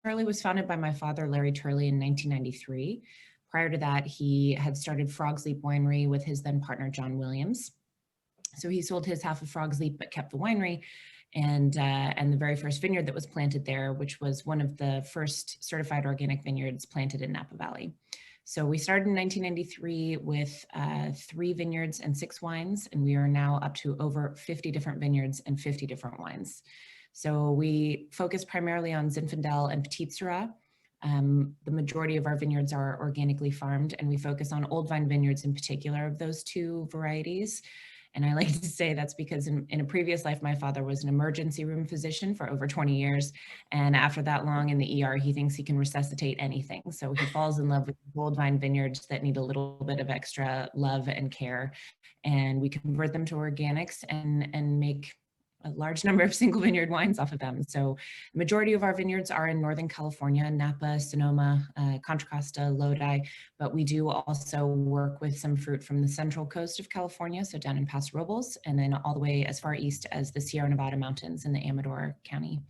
Turley was founded by my father, Larry Turley, in 1993. Prior to that, he had started Frog's Leap Winery with his then partner, John Williams. So he sold his half of Frog's Leap, but kept the winery. And the very first vineyard that was planted there, which was one of the first certified organic vineyards planted in Napa Valley. So we started in 1993 with 3 vineyards and 6 wines, and we are now up to over 50 different vineyards and 50 different wines. So we focus primarily on Zinfandel and Petit Syrah. The majority of our vineyards are organically farmed, and we focus on old vine vineyards in particular of those 2 varieties. And I like to say that's because in a previous life, my father was an emergency room physician for over 20 years. And after that long in the ER, he thinks he can resuscitate anything. So he falls in love with old vine vineyards that need a little bit of extra love and care. And we convert them to organics and make a large number of single vineyard wines off of them. So the majority of our vineyards are in Northern California, Napa, Sonoma, Contra Costa, Lodi, but we do also work with some fruit from the central coast of California, so down in Paso Robles, and then all the way as far east as the Sierra Nevada mountains in the Amador County.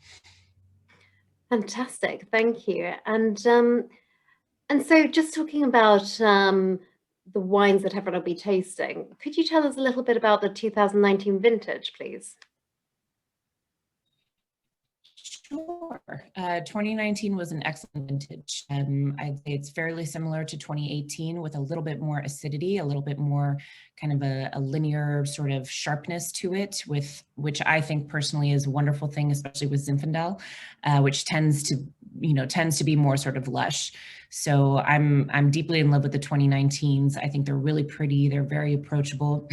Fantastic, thank you. And so just talking about the wines that everyone will be tasting, could you tell us a little bit about the 2019 vintage, please? Sure. 2019 was an excellent vintage. I'd say it's fairly similar to 2018 with a little bit more acidity, a little bit more kind of a linear sort of sharpness to it, which I think personally is a wonderful thing, especially with Zinfandel, which tends to be more sort of lush. So I'm deeply in love with the 2019s. I think they're really pretty. They're very approachable.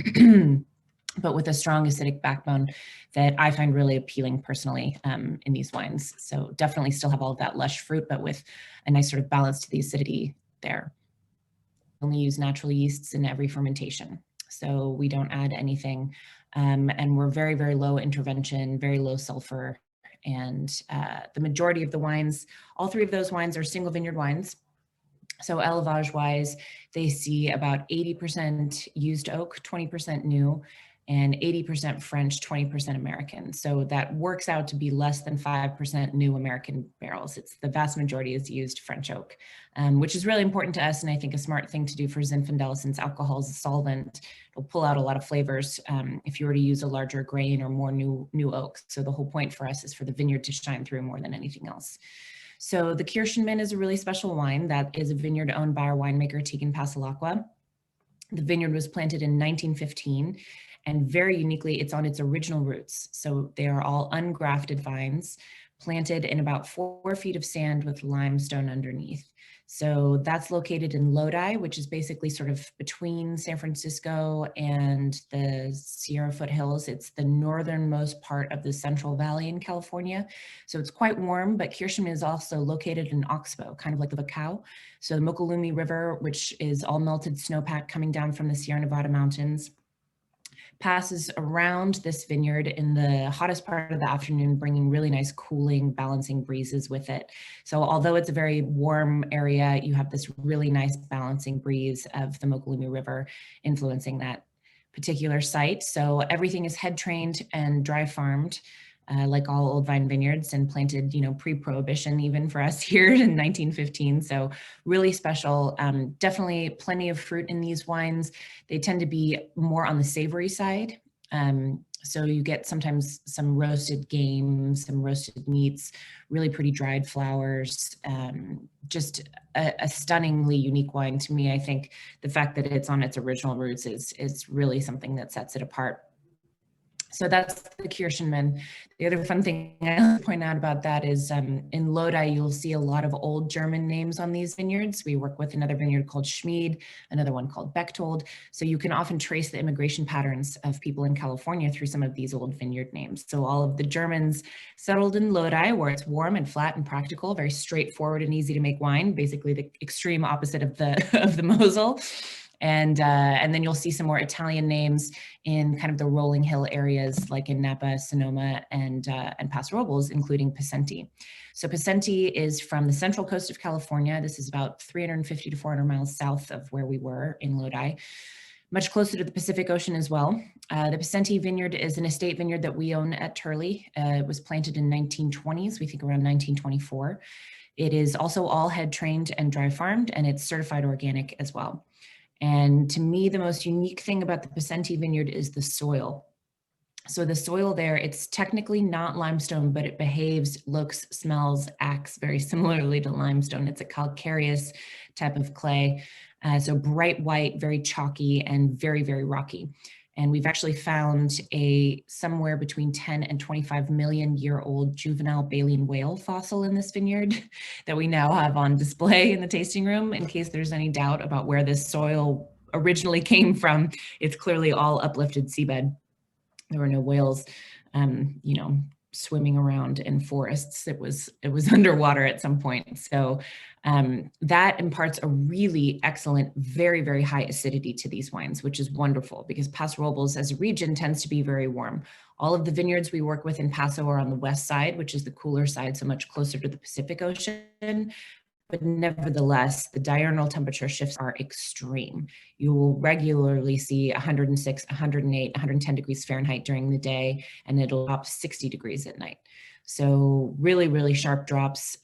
But with a strong acidic backbone that I find really appealing personally in these wines. So definitely still have all of that lush fruit, but with a nice sort of balance to the acidity there. We only use natural yeasts in every fermentation. So we don't add anything. And we're very, very low intervention, very low sulfur. And the majority of the wines, all 3 of those wines are single vineyard wines. So élevage wise, they see about 80% used oak, 20% new, and 80% French, 20% American. So that works out to be less than 5% new American barrels. It's the vast majority is used French oak, which is really important to us. And I think a smart thing to do for Zinfandel, since alcohol is a solvent, it'll pull out a lot of flavors if you were to use a larger grain or more new oak. So the whole point for us is for the vineyard to shine through more than anything else. So the Kirschenmann is a really special wine that is a vineyard owned by our winemaker, Tegan Pasalacqua. The vineyard was planted in 1915, and very uniquely, it's on its original roots. So they are all ungrafted vines planted in about 4 feet of sand with limestone underneath. So that's located in Lodi, which is basically sort of between San Francisco and the Sierra foothills. It's the northernmost part of the Central Valley in California. So it's quite warm, but Kirschenmann is also located in Oxbow, kind of like the Bacau. So the Mokelumne River, which is all melted snowpack coming down from the Sierra Nevada mountains, passes around this vineyard in the hottest part of the afternoon, bringing really nice cooling, balancing breezes with it. So although it's a very warm area, you have this really nice balancing breeze of the Mokelumne River influencing that particular site. So everything is head trained and dry farmed. Like all old vine vineyards, and planted, pre-prohibition even for us here in 1915. So really special. Definitely plenty of fruit in these wines. They tend to be more on the savory side. So you get sometimes some roasted game, some roasted meats, really pretty dried flowers. Just a stunningly unique wine to me. I think the fact that it's on its original roots is really something that sets it apart. So that's the Kirschenmann. The other fun thing I point out about that is in Lodi, you'll see a lot of old German names on these vineyards. We work with another vineyard called Schmid, another one called Bechtold. So you can often trace the immigration patterns of people in California through some of these old vineyard names. So all of the Germans settled in Lodi, where it's warm and flat and practical, very straightforward and easy to make wine, basically the extreme opposite of the Mosel. And then you'll see some more Italian names in kind of the rolling hill areas, like in Napa, Sonoma, and Paso Robles, including Pacenti. So Pacenti is from the central coast of California. This is about 350 to 400 miles south of where we were in Lodi, much closer to the Pacific Ocean as well. The Pacenti vineyard is an estate vineyard that we own at Turley. It was planted in 1920s, we think around 1924. It is also all head trained and dry farmed, and it's certified organic as well. And to me, the most unique thing about the Pacenti vineyard is the soil. So the soil there, it's technically not limestone, but it behaves, looks, smells, acts very similarly to limestone. It's a calcareous type of clay. So bright white, very chalky, and very, very rocky. And we've actually found a somewhere between 10 and 25 million year old juvenile baleen whale fossil in this vineyard that we now have on display in the tasting room in case there's any doubt about where this soil originally came from. It's clearly all uplifted seabed. There were no whales, swimming around in forests. It was underwater at some point. So that imparts a really excellent, very, very high acidity to these wines, which is wonderful because Paso Robles as a region tends to be very warm. All of the vineyards we work with in Paso are on the west side, which is the cooler side, so much closer to the Pacific Ocean. But nevertheless, the diurnal temperature shifts are extreme. You will regularly see 106, 108, 110 degrees Fahrenheit during the day, and it'll drop 60 degrees at night. So really, really sharp drops,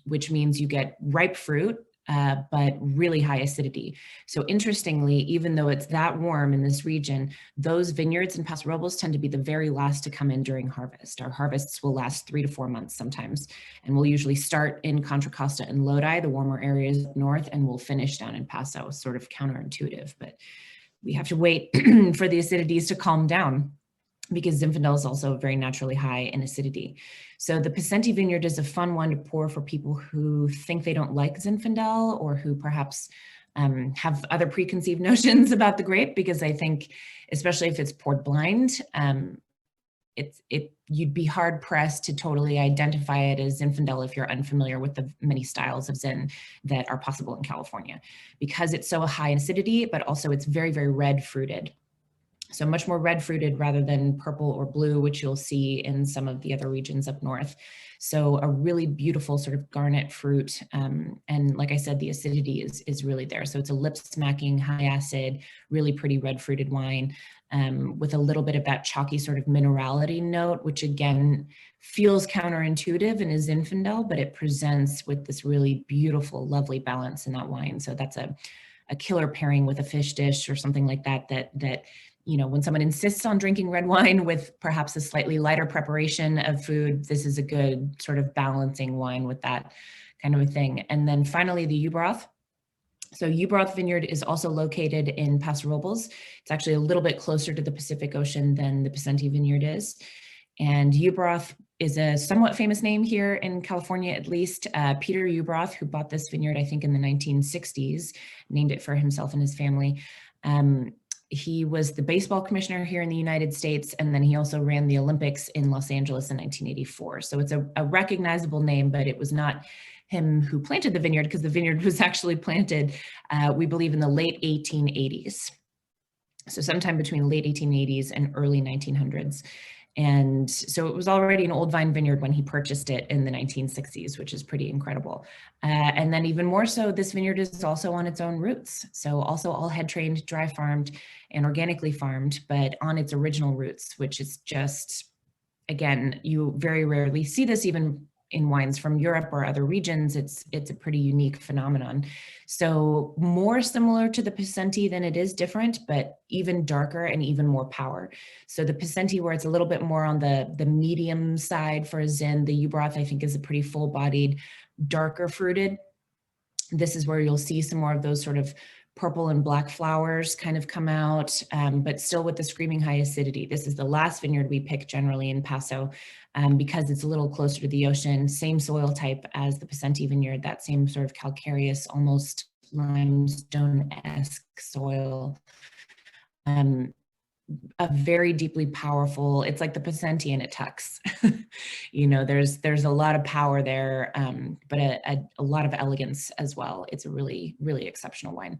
which means you get ripe fruit, but really high acidity. So interestingly, even though it's that warm in this region, those vineyards in Paso Robles tend to be the very last to come in during harvest. Our harvests will last 3 to 4 months sometimes, and we'll usually start in Contra Costa and Lodi, the warmer areas up north, and we'll finish down in Paso, sort of counterintuitive, but we have to wait for the acidities to calm down, because Zinfandel is also very naturally high in acidity. So the Pacenti vineyard is a fun one to pour for people who think they don't like Zinfandel, or who perhaps have other preconceived notions about the grape, because I think, especially if it's poured blind, you'd be hard pressed to totally identify it as Zinfandel if you're unfamiliar with the many styles of Zin that are possible in California, because it's so high in acidity, but also it's very, very red fruited. So much more red fruited rather than purple or blue, which you'll see in some of the other regions up north. So a really beautiful sort of garnet fruit. And like I said, the acidity is really there. So it's a lip smacking, high acid, really pretty red fruited wine with a little bit of that chalky sort of minerality note, which again feels counterintuitive and is Zinfandel, but it presents with this really beautiful, lovely balance in that wine. So that's a killer pairing with a fish dish or something like that, when someone insists on drinking red wine with perhaps a slightly lighter preparation of food, this is a good sort of balancing wine with that kind of a thing. And then finally, the U-Broth. So U-Broth Vineyard is also located in Paso Robles. It's actually a little bit closer to the Pacific Ocean than the Pacenti Vineyard is. And U-Broth is a somewhat famous name here in California, at least. Peter U-Broth, who bought this vineyard, I think in the 1960s, named it for himself and his family. He was the baseball commissioner here in the United States, and then he also ran the Olympics in Los Angeles in 1984. So it's a recognizable name, but it was not him who planted the vineyard, because the vineyard was actually planted, we believe, in the late 1880s. So sometime between the late 1880s and early 1900s. And so it was already an old vine vineyard when he purchased it in the 1960s, which is pretty incredible. And then even more so, this vineyard is also on its own roots. So also all head trained, dry farmed, and organically farmed, but on its original roots, which is just, again, you very rarely see this even in wines from Europe or other regions. It's a pretty unique phenomenon. So more similar to the Pacenti than it is different, but even darker and even more power. So the Pacenti, where it's a little bit more on the medium side for a Zin, the U-Broth I think is a pretty full-bodied, darker fruited. This is where you'll see some more of those sort of purple and black flowers kind of come out, but still with the screaming high acidity. This is the last vineyard we pick generally in Paso because it's a little closer to the ocean, same soil type as the Pacenti vineyard, that same sort of calcareous, almost limestone-esque soil. A very deeply powerful, it's like the Pacenti and it tucks. There's a lot of power there, but a lot of elegance as well. It's a really, really exceptional wine.